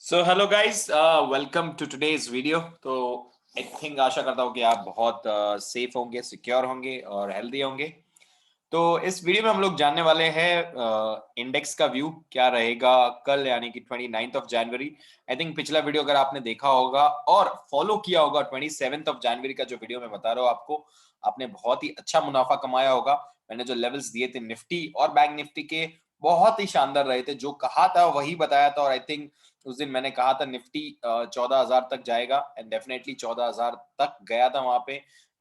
So hello guys, welcome to today's video. तो I think आशा करता हूँ कि आप बहुत सेफ होंगे, सिक्योर होंगे और हेल्दी होंगे। तो इस वीडियो में हम लोग जानने वाले हैं इंडेक्स का व्यू क्या रहेगा कल, यानी कि 29th of January. I think पिछला वीडियो अगर आपने देखा होगा और फॉलो किया होगा 27th ऑफ जनवरी का जो वीडियो मैं बता रहा हूँ आपको, आपने बहुत ही अच्छा मुनाफा कमाया होगा। मैंने जो लेवल्स दिए थे निफ्टी और बैंक निफ्टी के, बहुत ही शानदार रहे थे। जो कहा था वही बताया था। और आई थिंक उस दिन मैंने कहा था निफ्टी 14,000 तक जाएगा एंड डेफिनेटली 14,000 तक गया था वहां पे।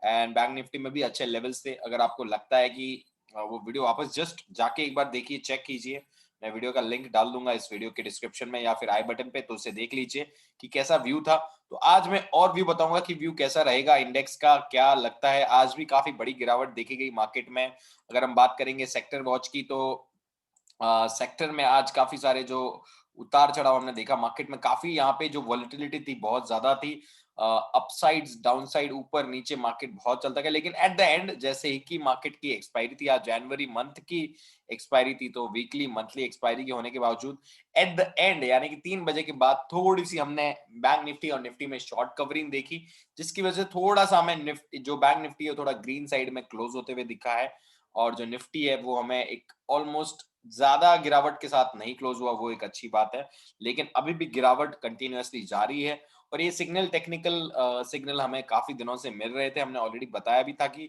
एंड बैंक निफ्टी में भी अच्छे लेवल्स थे। अगर आपको लगता है कि वो वीडियो वापस जस्ट जाके एक बार देखिए, चेक कीजिए। मैं वीडियो का लिंक डाल दूंगा इस वीडियो के डिस्क्रिप्शन में या फिर आई बटन पे, तो उसे देख लीजिए कि कैसा व्यू था। तो आज मैं और व्यू बताऊंगा कि व्यू कैसा रहेगा इंडेक्स का, क्या लगता है। आज भी काफी बड़ी गिरावट देखी गई मार्केट में। अगर हम बात करेंगे सेक्टर वॉच की, तो सेक्टर में आज काफी सारे जो उतार चढ़ाव हमने देखा मार्केट में, काफी यहाँ पे जो वॉलेटिलिटी थी बहुत ज्यादा थी। अपसाइड्स, डाउनसाइड, ऊपर नीचे मार्केट बहुत चलता गया। लेकिन एट द एंड जैसे ही की मार्केट की एक्सपायरी थी, आज जनवरी मंथ की एक्सपायरी थी, तो वीकली मंथली एक्सपायरी के होने के बावजूद एट द एंड यानी कि 3 बजे के बाद थोड़ी सी हमने बैंक निफ्टी और निफ्टी में शॉर्ट कवरिंग देखी, जिसकी वजह से थोड़ा सा हमें निफ्टी, जो बैंक निफ्टी है, थोड़ा ग्रीन साइड में क्लोज होते हुए दिखा है। और जो निफ्टी है वो हमें एक ऑलमोस्ट ज्यादा गिरावट के साथ नहीं क्लोज हुआ, वो एक अच्छी बात है। लेकिन अभी भी गिरावट कंटिन्यूअसली जारी है। और ये सिग्नल, टेक्निकल सिग्नल हमें काफी दिनों से मिल रहे थे। हमने ऑलरेडी बताया भी था कि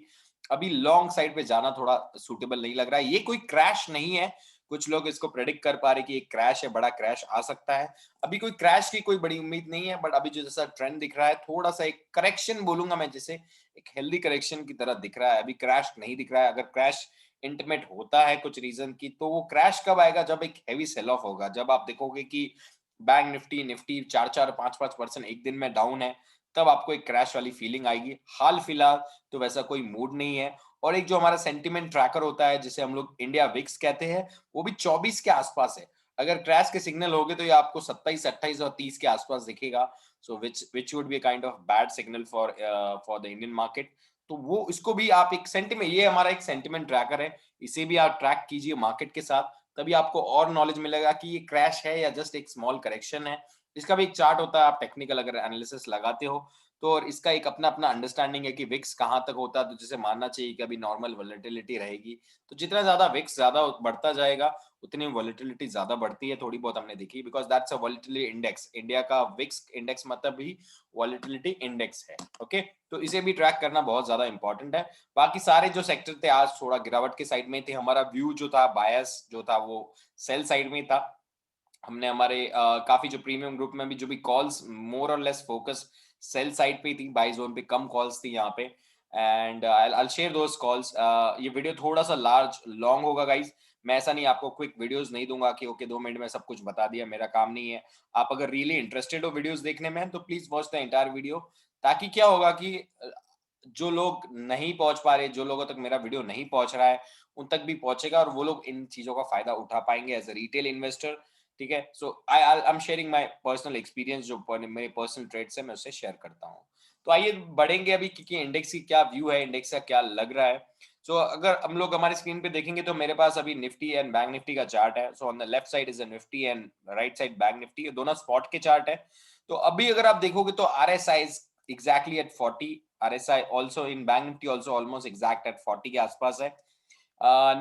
अभी लॉन्ग साइड पे जाना थोड़ा सूटेबल नहीं लग रहा है। ये कोई क्रैश नहीं है। कुछ लोग इसको प्रेडिक्ट कर पा रहे कि एक क्रैश है, बड़ा क्रैश आ सकता है। अभी कोई क्रैश की कोई बड़ी उम्मीद नहीं है, बट अभी जो जैसा ट्रेंड दिख रहा है, थोड़ा सा एक करेक्शन बोलूंगा मैं, जिसे एक हेल्दी करेक्शन की तरह दिख रहा है। अभी क्रैश नहीं दिख रहा है। अगर क्रैश इंटिमेट होता है कुछ रीजन की, तो वो क्रैश कब आएगा? जब एक हैवी सेल ऑफ होगा, जब आप देखोगे कि बैंक निफ्टी, निफ्टी 4-4, 5-5% एक दिन में डाउन है, तब आपको एक क्रैश वाली फीलिंग आएगी। हाल फिलहाल तो वैसा कोई मूड नहीं है। और एक जो हमारा सेंटिमेंट ट्रैकर होता है, जिसे हम लोग इंडिया विक्स कहते हैं, वो भी 24 के आसपास है। अगर क्रैश के सिग्नल होगे तो ये आपको 27, 28 और 30 के आसपास दिखेगा। So which would be kind of bad signal for the Indian market. तो वो, इसको भी आप एक सेंटिमेंट, ये हमारा एक सेंटिमेंट ट्रैकर है, इसे भी आप ट्रैक कीजिए मार्केट के साथ। तभी आपको और नॉलेज मिलेगा कि ये क्रैश है या जस्ट एक स्मॉल करेक्शन है। इसका भी एक चार्ट होता है, आप टेक्निकल अगर एनालिसिस लगाते हो तो। और इसका एक अपना अपना अंडरस्टैंडिंग है कि विक्स कहाँ तक होता है, तो जिसे मानना चाहिए कि अभी नॉर्मल वोलेटिलिटी रहेगी। तो जितना ज्यादा विक्स ज्यादा बढ़ता जाएगा, उतनी वोलेटिलिटी ज्यादा बढ़ती है। थोड़ी बहुत हमने देखी, because that's a volatility index. India का विक्स इंडेक्स मतलब भी वोलेटिलिटी इंडेक्स है। ओके, तो इसे भी ट्रैक करना बहुत ज्यादा इंपॉर्टेंट है। बाकी सारे जो सेक्टर थे आज थोड़ा गिरावट के साइड में थे। हमारा व्यू जो था, बायस जो था, वो सेल साइड में था। हमने हमारे काफी जो प्रीमियम ग्रुप में भी जो भी कॉल्स मोर और लेस फोकस सेल साइड पे थी, बाई जोन पे कम कॉल्स थी यहाँ पे। And I share those calls. ये वीडियो थोड़ा सा लार्ज लॉन्ग होगा गाइज। मैं ऐसा नहीं, आपको क्विक वीडियोस नहीं दूंगा कि ओके 2 मिनट में सब कुछ बता दिया, मेरा काम नहीं है। आप अगर रियली इंटरेस्टेड हो वीडियोस देखने में, तो please watch the entire video. ताकि क्या होगा कि जो लोग नहीं पहुंच पा रहे, जो लोगों तक मेरा वीडियो नहीं पहुंच रहा है, उन तक भी पहुंचेगा और वो लोग इन चीजों का फायदा उठा पाएंगे एज अ रिटेल इन्वेस्टर। ठीक है, so I am sharing my personal experience, जो मेरे पर्सनल ट्रेड से मैं उससे शेयर करता हूँ। तो आइए बढ़ेंगे अभी, क्योंकि इंडेक्स की क्या व्यू है, इंडेक्स का क्या लग रहा है। सो अगर हम लोग हमारी स्क्रीन पे देखेंगे, तो मेरे पास अभी निफ्टी एंड बैंक निफ्टी का चार्ट है। So on the left side is a Nifty and right side bank Nifty, दोनों स्पॉट के चार्ट है। तो अभी अगर आप देखोगे तो RSI is exactly at 40। RSI also in bank Nifty also almost exact at 40 के आसपास है।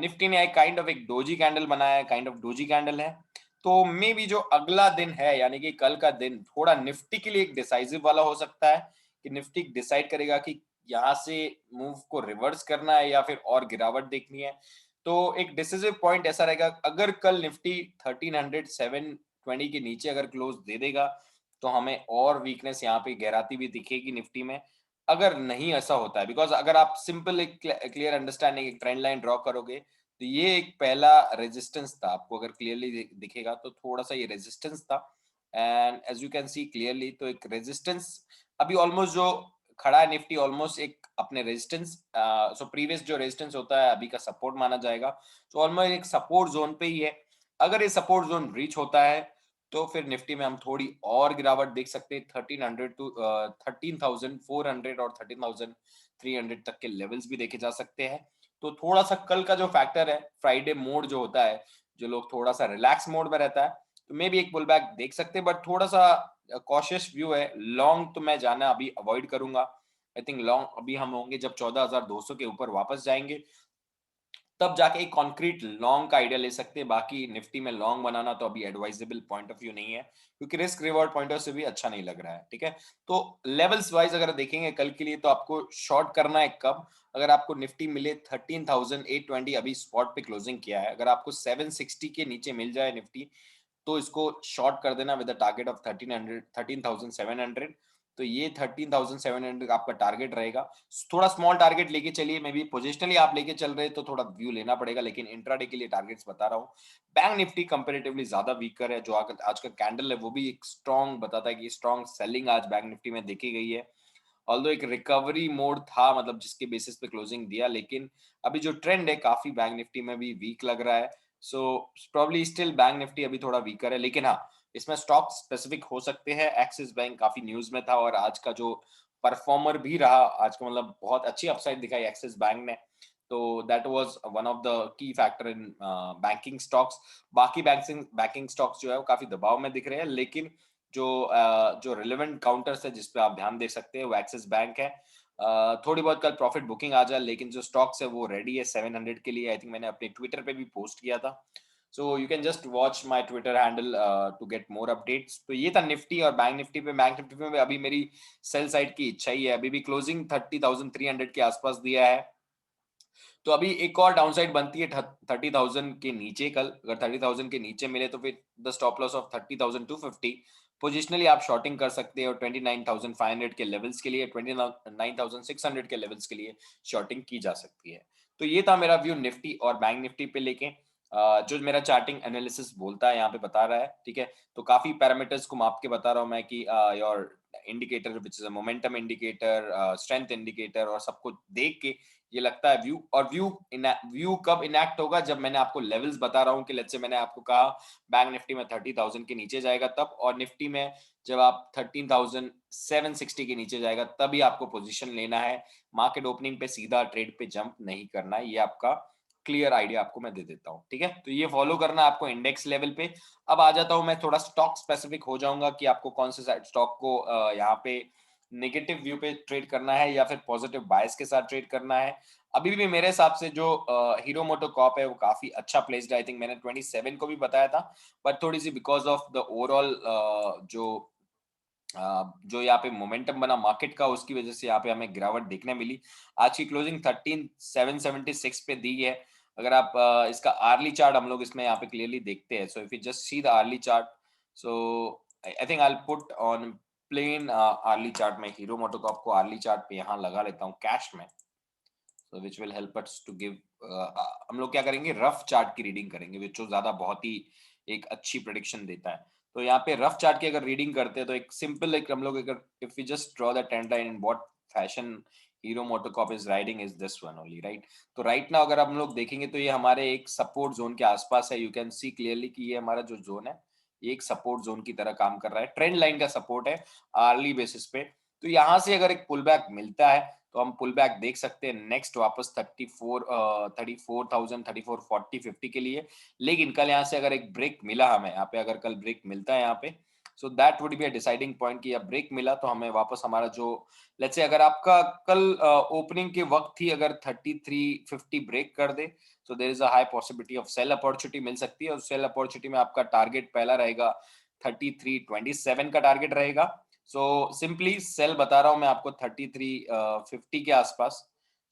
निफ्टी ने एक काइंड ऑफ एक डोजी कैंडल बनाया है, काइंड ऑफ डोजी कैंडल है। तो मे भी जो अगला दिन है, यानी कि कल का दिन, थोड़ा निफ्टी के लिए एक डिसाइसिव वाला हो सकता है। कि निफ्टी डिसाइड करेगा कि यहाँ से मूव को रिवर्स करना है या फिर और गिरावट देखनी है। तो एक डिसिसिव पॉइंट ऐसा रहेगा, अगर कल निफ्टी 1300-720 के नीचे अगर क्लोज दे देगा, तो हमें और वीकनेस यहाँ पे गहराती भी दिखेगी निफ्टी में। अगर नहीं ऐसा होता है, बिकॉज अगर आप सिंपल एक क्लियर अंडरस्टैंडिंग, एक ट्रेंड लाइन ड्रॉ करोगे, तो ये एक पहला रेजिस्टेंस था। आपको अगर क्लियरली दिखेगा तो थोड़ा सा ये रेजिस्टेंस था। And as you can see clearly, तो एक रेजिस्टेंस अभी ऑलमोस्ट जो खड़ा है निफ्टी, ऑलमोस्ट एक अपने रेजिस्टेंस, सो प्रीवियस जो रेजिस्टेंस होता है अभी का सपोर्ट माना जाएगा। तो ऑलमोस्ट एक सपोर्ट जोन पे ही है। अगर ये सपोर्ट जोन रीच होता है, तो फिर निफ्टी में हम थोड़ी और गिरावट देख सकते हैं। 1300 टू 13,400 और 13,300 तक के लेवल्स भी देखे जा सकते हैं। तो थोड़ा सा कल का जो फैक्टर है, फ्राइडे मोड जो होता है, जो लोग थोड़ा सा रिलैक्स मोड में रहता है, तो मे भी एक पुल बैक देख सकते हैं, बट थोड़ा सा कॉशियस व्यू है। लॉन्ग तो मैं जाना अभी अवॉइड करूंगा। आई थिंक लॉन्ग अभी हम होंगे जब 14,200 के ऊपर वापस जाएंगे, तब जाके एक कॉन्क्रीट लॉन्ग का आइडिया ले सकते हैं। बाकी निफ्टी में लॉन्ग बनाना तो अभी एडवाइजेबल पॉइंट ऑफ व्यू नहीं है, क्योंकि रिस्क रिवॉर्ड पॉइंट ऑफ से भी अच्छा नहीं लग रहा है। ठीक है, तो लेवल्स वाइज अगर देखेंगे कल के लिए, तो आपको शॉर्ट करना है कब? अगर आपको निफ्टी मिले 13,820, अभी स्पॉट पे क्लोजिंग किया है, अगर आपको 760 के नीचे मिल जाए निफ्टी, तो इसको शॉर्ट कर देना विद टारगेट ऑफ 13,700। तो ये 13,700 आपका टारगेट रहेगा। थोड़ा स्मॉल टारगेट लेके चलिए, मे बी पोजिशनली आप लेके चल रहे हैं तो थोड़ा व्यू लेना पड़ेगा, लेकिन इंट्राडे के लिए टारगेट्स बता रहा हूँ। बैंक निफ्टी कंपेरेटिवली ज्यादा वीकर है। जो आज का कैंडल है वो भी एक स्ट्रॉन्ग बताता है कि स्ट्रॉन्ग सेलिंग आज बैंक निफ्टी में देखी गई है। ऑल्दो एक रिकवरी मोड था, मतलब जिसके बेसिस पे क्लोजिंग दिया, लेकिन अभी जो ट्रेंड है काफी बैंक निफ्टी में भी वीक लग रहा है। So probably still bank Nifty अभी थोड़ा वीकर है, लेकिन हाँ, इसमें स्टॉक स्पेसिफिक हो सकते हैं। एक्सिस बैंक काफी न्यूज में था, और आज का जो परफॉर्मर भी रहा आज का, मतलब बहुत अच्छी अपसाइड दिखाई एक्सिस बैंक ने। तो that was one of the की फैक्टर इन बैंकिंग स्टॉक्स। बाकी बैंकिंग स्टॉक्स जो है वो काफी दबाव में दिख रहे हैं, लेकिन जो रिलेवेंट काउंटर्स है जिसपे आप ध्यान दे सकते हैं वो एक्सिस बैंक है। थोड़ी बहुत कल प्रॉफिट बुकिंग आ जाए, लेकिन जो स्टॉक्स है वो रेडी है 700 के लिए। आई थिंक मैंने अपने ट्विटर पे भी पोस्ट किया था। So you can just watch my Twitter handle to get more updates. तो ये था निफ्टी और बैंक निफ्टी पे। बैंक निफ्टी में अभी मेरी सेल साइड की इच्छा ही है। अभी भी क्लोजिंग 30,300 के आसपास दिया है, तो अभी एक और डाउनसाइड बनती है 30,000 के नीचे। कल अगर 30,000 के नीचे मिले तो फिर the stop loss of 30,250। Positionally आप शॉर्टिंग कर सकते हैं, और 29,500 के लेवल्स के लिए, 29,600 के लेवल्स के लिए शॉर्टिंग की जा सकती है। तो ये था मेरा व्यू निफ्टी और बैंक निफ्टी पे लेके। जो मेरा चार्टिंग एनालिसिस बोलता है यहाँ पे बता रहा है। ठीक है, तो काफी पैरामीटर्स को माप के बता रहा हूँ मैं कि your indicator which is a momentum indicator, strength indicator, और सबको देख के ये लगता है व्यू। और व्यू कब इनएक्ट होगा? जब मैंने आपको लेवल्स बता रहा हूँ कि लेट्स से मैंने आपको कहा बैंक निफ्टी में 30,000 के नीचे जाएगा तब, और निफ्टी में जब आप 13,760 के नीचे जाएगा तभी आपको पोजीशन लेना है। मार्केट ओपनिंग पे सीधा ट्रेड पे जंप नहीं करना है। ये आपका क्लियर आइडिया आपको मैं दे देता हूँ। ठीक है, तो ये फॉलो करना है आपको इंडेक्स लेवल पे। अब आ जाता हूँ मैं थोड़ा स्टॉक स्पेसिफिक हो जाऊंगा कि आपको कौन से स्टॉक को यहाँ पे नेगेटिव व्यू पे ट्रेड करना है या फिर पॉजिटिव बायस के साथ ट्रेड करना है। अभी भी मेरे हिसाब से जो हीरो मोटोकॉर्प है वो काफी अच्छा प्लेस्ड है। आई थिंक मैंने 27 को भी बताया था, बट थोड़ी सी बिकॉज ऑफ द ओवरऑल जो यहाँ पे मोमेंटम बना मार्केट का, उसकी वजह से यहाँ पे हमें गिरावट देखने मिली। आज की क्लोजिंग 13,776 पे दी है। अगर आप इसका आर्ली चार्ट हम लोग इसमें यहाँ पे क्लियरली देखते हैं, so if you just see the early chart, so I think I will put on plain early chart में हीरो मोटोकॉर्प को आर्ली चार्ट पे यहाँ लगा लेता हूँ कैश में। So which will help us to give, हम लोग क्या करेंगे, रफ चार्ट की रीडिंग करेंगे, विच जो ज्यादा बहुत ही एक अच्छी प्रेडिक्शन देता है। तो यहाँ पे रफ चार्ट की अगर रीडिंग करते हैं तो एक सिंपल, एक हम लोग अगर if you just draw the trend line in what fashion hero MotoCorp is riding is this one only, right? तो राइट नाउ अगर हम लोग देखेंगे तो ये हमारे एक सपोर्ट जोन के आसपास है। यू कैन सी क्लियरली कि ये हमारा जो जोन है ये एक सपोर्ट जोन की तरह काम कर रहा है, ट्रेंड लाइन का सपोर्ट है आर्ली बेसिस पे। तो यहाँ से अगर एक पुल बैक मिलता है तो हम पुल बैक देख सकते हैं नेक्स्ट वापस 34,000, 34,40, 50 के लिए। लेकिन कल यहाँ से अगर एक ब्रेक मिला हमें, यहाँ पे अगर कल ब्रेक मिलता है यहाँ पे, so that would be a deciding point कि ब्रेक मिला तो हमें वापस हमारा जो, लेट्स से अगर आपका कल ओपनिंग के वक्त ही अगर 3350 ब्रेक कर दे, so there is a high possibility of sell opportunity मिल सकती है। और सेल अपॉर्चुनिटी में आपका टारगेट पहला रहेगा 3327 का टारगेट रहेगा। सो सिंपली सेल बता रहा हूं मैं आपको 3350 के आसपास।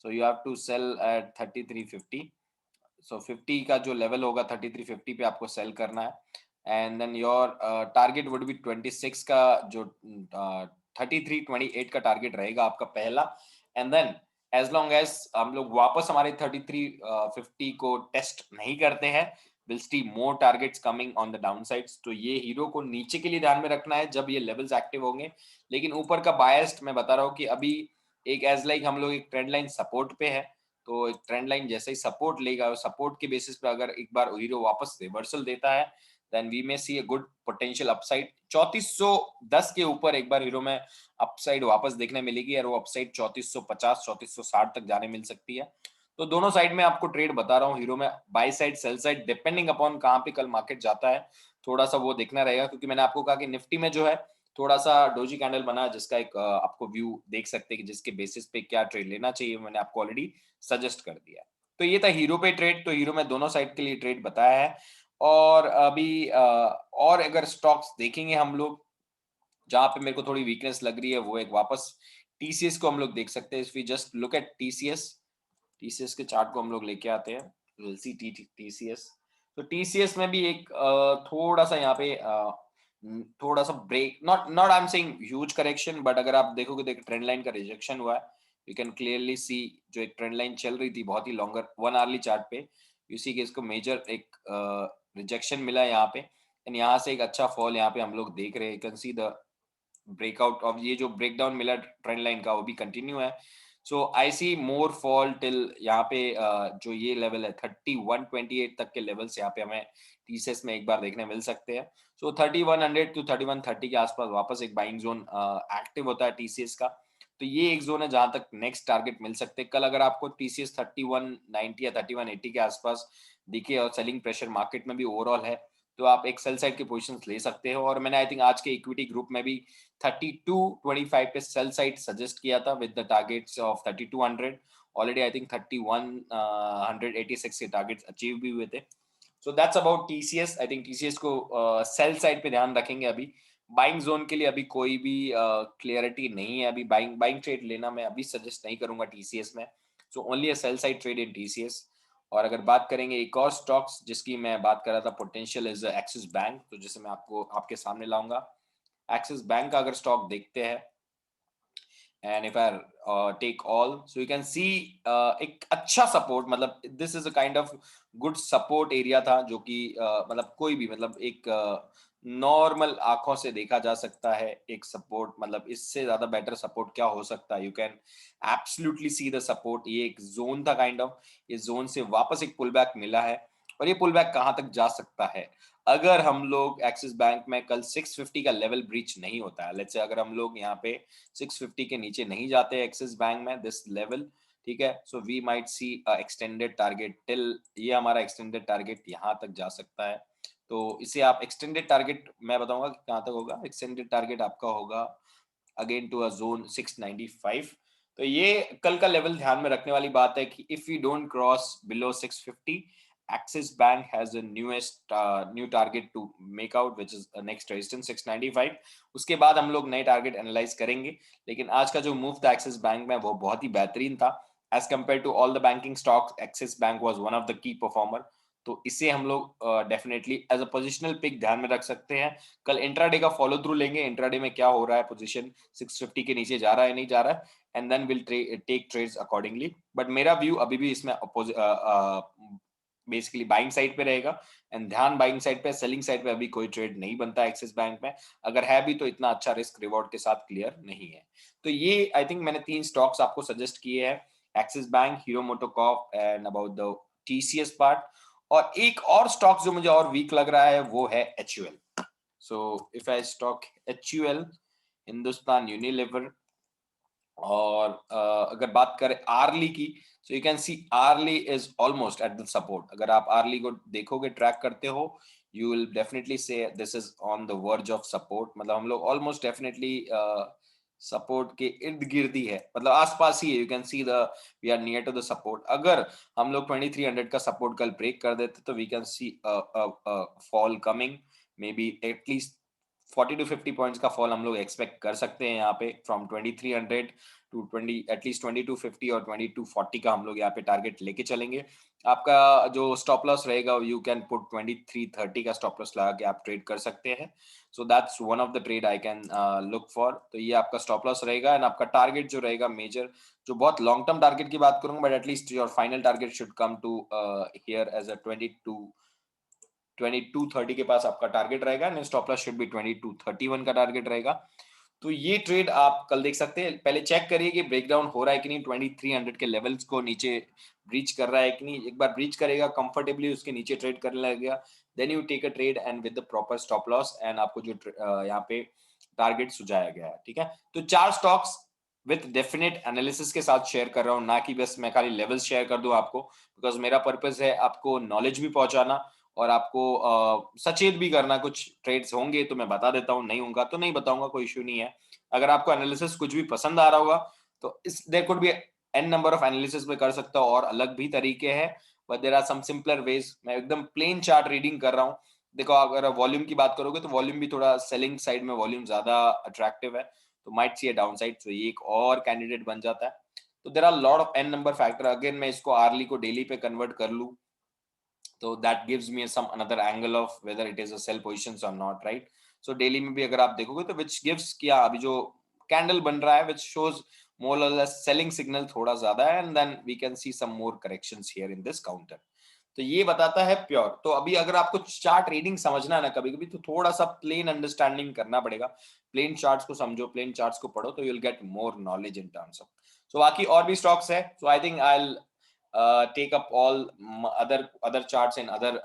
So you have to sell at 3350। So 50 का जो लेवल होगा 3350 पे आपको सेल करना है। And then your target would be 26 का, जो 3328 का टारगेट रहेगा आपका पहला। And then as long as हम लोग वापस हमारे 3350 को टेस्ट नहीं करते हैं, will C more targets coming on the down sides. तो ये हीरो को नीचे के लिए ध्यान में रखना है जब ये लेवल्स एक्टिव होंगे। लेकिन ऊपर का बायस्ड मैं बता रहा हूँ कि अभी एक एज लाइक हम लोग एक ट्रेंड लाइन सपोर्ट पे है। तो एक ट्रेंड लाइन जैसे ही सपोर्ट लेगा, सपोर्ट के बेसिस पे अगर एक बार हीरो वापस रिवर्सल देता है, then we may see a good potential upside. 3410 के ऊपर एक बार हीरो में अपसाइड वापस देखने मिलेगी, और वो अपसाइड 3450, 3460 तक जाने मिल सकती है। तो दोनों साइड में आपको ट्रेड बता रहा हूँ हीरो में, by side sell side depending upon कहाँ पे कल मार्केट जाता है। थोड़ा सा वो देखना रहेगा, क्योंकि मैंने आपको कहा कि निफ्टी में जो है थोड़ा सा डोजी कैंडल बना, जिसका एक आपको व्यू देख सकते हैं कि जिसके बेसिस पे क्या ट्रेड लेना चाहिए, मैंने आपको ऑलरेडी सजेस्ट कर दिया। तो ये था हीरो पे ट्रेड। तो हीरो में दोनों साइड के लिए ट्रेड बताया है। और अभी और अगर स्टॉक्स देखेंगे हम लोग, जहां पे मेरे को थोड़ी वीकनेस लग रही है, वो एक वापस टीसीएस को हम लोग देख सकते हैं। If we just look at TCS, TCS के चार्ट को हम लोग लेके आते हैं, विल सी टीसीएस। तो टीसीएस में भी एक थोड़ा सा यहाँ पे थोड़ा सा break, not not I am saying huge correction, but अगर आप देखोगे तो एक ट्रेंड लाइन का रिजेक्शन हुआ है। यू कैन क्लियरली सी जो एक ट्रेंड लाइन चल रही थी बहुत ही लॉन्गर 1 आवरली चार्ट पे, यू सी कि इसको मेजर एक रिजेक्शन मिला है यहाँ पे, एंड यहाँ से एक अच्छा फॉल यहाँ पे हम लोग देख रहे हैं। You can see the breakout of ये जो ब्रेकडाउन मिला ट्रेंड लाइन का, वो भी कंटिन्यू है। सो आई सी मोर फॉल टिल यहाँ पे जो ये लेवल है 3128 तक के लेवल्स यहाँ पे हमें टीसीएस में एक बार देखने मिल सकते हैं। सो 3100 टू 3130 के आसपास वापस एक बाइंग जोन एक्टिव होता है टीसीएस का। तो ये एक जोन है जहां तक नेक्स्ट टारगेट मिल सकते हैं। कल अगर आपको टीसीएस 3190 या 3180 के आसपास दिखे और सेलिंग प्रेशर मार्केट में भी ओवरऑल है, तो आप एक सेल साइड की पोजीशंस ले सकते हो। और मैंने आई थिंक आज के इक्विटी ग्रुप में भी 3225 पे सेल साइड सजेस्ट किया था with the targets of 3200। Already I think 3186 के टारगेट्स अचीव भी हुए थे। So that's about TCS. I think TCS को सेल साइड पे ध्यान रखेंगे। अभी बाइंग जोन के लिए अभी कोई भी क्लियरिटी नहीं है। अभी बाइंग ट्रेड लेना मैं अभी सजेस्ट नहीं करूंगा टीसीएस में। So only a sell side trade in TCS. और अगर बात करेंगे एक और स्टॉक्स जिसकी मैं बात कर रहा था पोटेंशियल इज एक्सिस बैंक, तो जैसे मैं आपको आपके सामने लाऊंगा। एक्सिस बैंक का अगर स्टॉक देखते हैं, and if I take all, so you can see एक अच्छा सपोर्ट, मतलब this is a kind of good support area था, जो कि मतलब कोई भी मतलब एक नॉर्मल आंखों से देखा जा सकता है एक सपोर्ट, मतलब इससे ज्यादा बेटर सपोर्ट क्या हो सकता है। You can absolutely see the support. ये एक जोन था काइंड ऑफ, इस जोन से वापस एक पुल बैक मिला है। और ये पुल बैक कहां तक जा सकता है, अगर हम लोग एक्सिस बैंक में कल 650 का लेवल ब्रीच नहीं होता है, लेट्स से अगर हम लोग यहाँ पे 650 के नीचे नहीं जाते एक्सिस बैंक में दिस लेवल, ठीक है, so we might see extended target till, ये हमारा एक्सटेंडेड टारगेट यहाँ तक जा सकता है। तो इसे आप एक्सटेंडेड टारगेट मैं बताऊंगा कि कहाँ तक होगा। एक्सटेंडेड टारगेट आपका होगा अगेन टू अ जोन 695। तो ये कल का लेवल ध्यान में रखने वाली बात है कि if you don't cross below 650, Axis Bank has the newest new target to make out, which is next resistance 695। उसके बाद हम लोग नए टारगेट एनालाइज करेंगे। लेकिन आज का जो मूव था एक्सिस बैंक में वो बहुत ही बेहतरीन था as compare to all the banking stocks. Axis Bank was one of the key performer. तो इसे हम लोग definitely as a positional pick ध्यान में रख सकते हैं। कल इंट्राडे का फॉलो थ्रू लेंगे, इंट्राडे में क्या हो रहा है, पोजीशन 650 के नीचे जा रहा है नहीं जा रहा है, and then will take trades accordingly. But मेरा व्यू अभी भी इसमें बेसिकली बाइंग साइड पे रहेगा, एंड ध्यान बाइंग साइड पे, सेलिंग साइड पे अभी कोई ट्रेड नहीं बनता एक्सिस बैंक में। अगर है भी तो इतना अच्छा रिस्क रिवॉर्ड के साथ क्लियर नहीं है। तो ये आई थिंक मैंने 3 स्टॉक्स आपको सजेस्ट किए हैं, axis bank, hero MotoCorp and about the TCS part. और एक और स्टॉक जो मुझे और वीक लग रहा है वो है HUL. So if I stock HUL, Hindustan Unilever, और अगर बात करें आर्ली की, so you can see early is almost at the support. अगर आप आर्ली को देखोगे, ट्रैक करते हो, you will definitely see this is on the verge of support. मतलब हम लोग ऑलमोस्ट डेफिनेटली सपोर्ट के इर्द गिर्द ही है, मतलब आसपास ही है। You can see the we are near to the support. अगर हम लोग 2300 का सपोर्ट कल ब्रेक कर देते तो we can see fall coming, maybe at least 40 to 50 points का फॉल हम लोग एक्सपेक्ट कर सकते हैं यहाँ पे, फ्रॉम 2300 टू 20 एटलीस्ट 2250 और 2240 का हम लोग यहाँ पे टारगेट लेके चलेंगे। आपका जो स्टॉप लॉस रहेगा, यू कैन पुट 2330 का स्टॉप लॉस लगा के आप ट्रेड कर सकते हैं। So that's one of the trade I can look for. तो ये आपका स्टॉप लॉस रहेगा, एंड आपका टारगेट जो रहेगा मेजर, जो बहुत लॉन्ग टर्म टारगेट की बात करूंगा, but at least your final target should come to here as a 2230 के पास आपका टारगेट रहेगा, and stop loss should be 2231 का टारगेट रहेगा। तो ये ट्रेड आप कल देख सकते हैं। पहले चेक करिए कि ब्रेकडाउन हो रहा है कि नहीं, 2300 के लेवल्स को नीचे ब्रीच कर रहा है कि नहीं। एक बार ब्रीच करेगा कंफर्टेबली, उसके नीचे ट्रेड करने लगेगा, then you take a trade and with the proper stop loss, and आपको जो यहाँ पे टारगेट सुझाया गया है, ठीक है। तो 4 स्टॉक्स विद डेफिनेट एनालिसिस के साथ शेयर कर रहा हूँ, ना कि बस मैं खाली लेवल्स शेयर कर दूं आपको, बिकॉज मेरा पर्पस है आपको नॉलेज भी पहुंचाना और आपको सचेत भी करना। कुछ ट्रेड्स होंगे तो मैं बता देता हूँ, नहीं होगा तो नहीं बताऊंगा, कोई इश्यू नहीं है। अगर आपको एनालिसिस कुछ भी पसंद आ रहा होगा तो इस there could be an number of analysis में कर सकता हूँ, और अलग भी तरीके हैं, but there are some simpler ways. मैं एकदम प्लेन चार्ट रीडिंग कर रहा हूँ। देखो, अगर वॉल्यूम की बात करोगे तो वॉल्यूम भी थोड़ा सेलिंग साइड में वॉल्यूम ज्यादा अट्रैक्टिव है, तो might see a down side, तो ये एक और कैंडिडेट बन जाता है। तो there are lot of an number factor. Again मैं इसको आरली को डेली पे कन्वर्ट कर लूँ तो that gives me some another angle of whether it is a sell positions और नॉट, राइट। सो डेली में भी अगर आप देखोगे तो विच गिव्स क्या अभी जो कैंडल बन रहा है, विच शोज मोर और लेस सेलिंग सिग्नल थोड़ा ज्यादा है, and then we can see some more corrections here in this counter. तो ये बताता है प्योर। तो अभी अगर आपको चार्ट रीडिंग समझना है ना कभी कभी, तो थोड़ा सा प्लेन अंडरस्टैंडिंग करना पड़ेगा। प्लेन चार्ट्स को समझो, प्लेन चार्ट्स को पढ़ो, तो you will get more knowledge in terms of. So बाकी और भी स्टॉक्स है, so I think I take up all other charts in other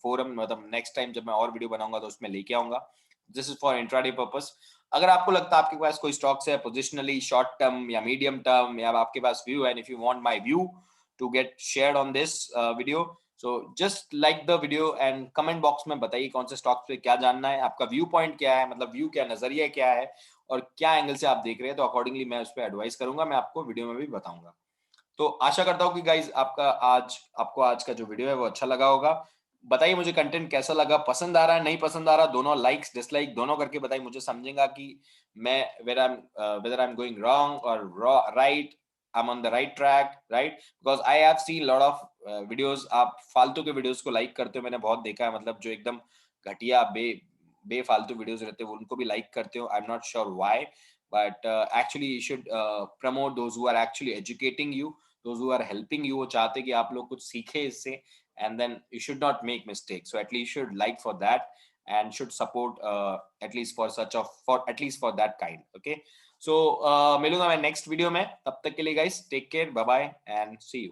forum. मतलब नेक्स्ट टाइम जब मैं और वीडियो बनाऊंगा तो उसमें लेके आऊंगा। This is for intraday purpose. अगर आपको लगता है आपके पास कोई स्टॉक्स है पोजिशनली शॉर्ट टर्म या मीडियम टर्म, या आपके पास व्यू है, and if you want my view to get shared on this video, so just like the video and comment box में बताइए कौन से स्टॉक्स पे क्या जानना है, आपका व्यू पॉइंट क्या है, मतलब व्यू क्या, नजरिया क्या है, और क्या एंगल से आप देख रहे हैं, तो अकॉर्डिंगली मैं उस पर एडवाइस करूंगा, मैं आपको वीडियो में भी बताऊंगा। तो आशा करता हूँ कि गाइज आपको आज का जो वीडियो है वो अच्छा लगा होगा। बताइए मुझे कंटेंट कैसा लगा, पसंद आ रहा है, नहीं पसंद आ रहा, दोनों लाइक्स डिसलाइक दोनों करके बताइए, मुझे समझेगा कि मैं whether I'm going wrong or right, I'm on the right track, right? Because I have seen lot of videos, आप फालतू के वीडियोस को लाइक करते हो, मैंने बहुत देखा है, मतलब जो एकदम घटिया बेफालतू वीडियोस रहते हैं वो उनको भी लाइक करते हो। I am not sure why, but actually you should promote those who are actually educating you, those who are helping you, वो चाहते कि आप लोग कुछ सीखे इससे, and then you should not make mistakes, so at least you should like for that and should support at least for such of for at least for that kind, okay? So मिलूंगा मैं next video में, तब तक के लिए guys take care, bye bye and see you.